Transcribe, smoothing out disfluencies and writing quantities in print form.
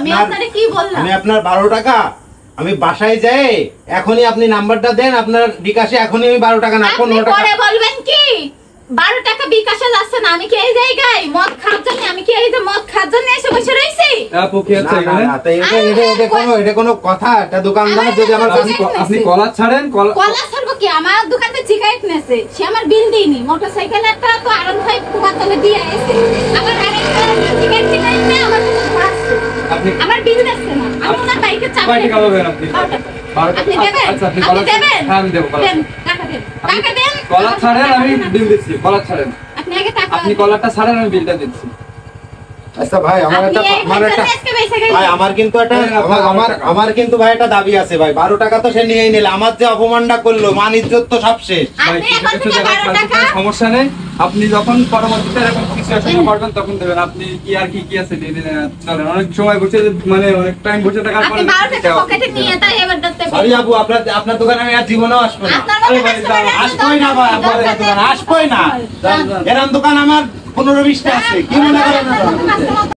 আমি আপনারে কি বললাম? আমি আপনার 12 টাকা আমি বাসায় যাই এখনই আপনি নাম্বারটা দেন আপনার বিকাশে এখনই আমি 12 টাকা না 15 টাকা পরে বলবেন কি 12 টাকা বিকাশে যাচ্ছে না আমি কি এই জায়গায় মদ খাওয়ার জন্য আমি কি এই যে মদ খাওয়ার জন্য এসে বসে রইছি? আপু কি আছে এখানে? না তাই এটা কোনো কথা একটা দোকানদার যদি আমার আপনি কলা ছাড়েন কলা ছাড়বো কি আমার দোকানে সিগারেট নেছে সে আমার বিল দেয়নি মোটরসাইকেল একটা তো আরন ভাই কুমাতলে দিয়ে এসে আবার আরেকটা সিগারেট কিনে আমার কাছে পাচ্ছে আমার বিল নেছে না আমি ওনার বাইকে চাপ কয় টাকা পাবেন আপনি? আপনি দেবেন? আচ্ছা আপনি আপনি কলা দেবেন? হ্যাঁ আমি দেব কলা দেন টাকা দেন টাকা দেন কলা ছাড়েন আমি বিল দিচ্ছি কলা ছাড়েন আপনি আগে টাকা আপনি কলাটা ছাড়েন আমি বিলটা দিচ্ছি আচ্ছা ভাই আমার একটা ভাই আমার কিন্তু ভাই একটা দাবি আছে ভাই 12 টাকা তো সে নিয়েই নিল আমার যে অপমানটা করলো মান ইজ্জত তো সব শেষ ভাই কিছু জায়গায় সমস্যা নেই আপনি যখন পরবর্তীতে এরকম সিচুয়েশন করবেন তখন দেবেন আপনি কি আর কি আছে দিয়ে দিন চলেন অনেক সময় বসে মানে অনেক টাইম বসে থাকার পরে আপনি 12 টাকা পকেটে নিয়ে তাই এবার দিতে সরি আপু আপনার দোকানে আমি আর জীবনেও আসবো না আরে ভাই আসবোই না ভাই আপনার দোকানে আসবোই না এরকম দোকান আমার 15-20টা আছে কি মনে করেন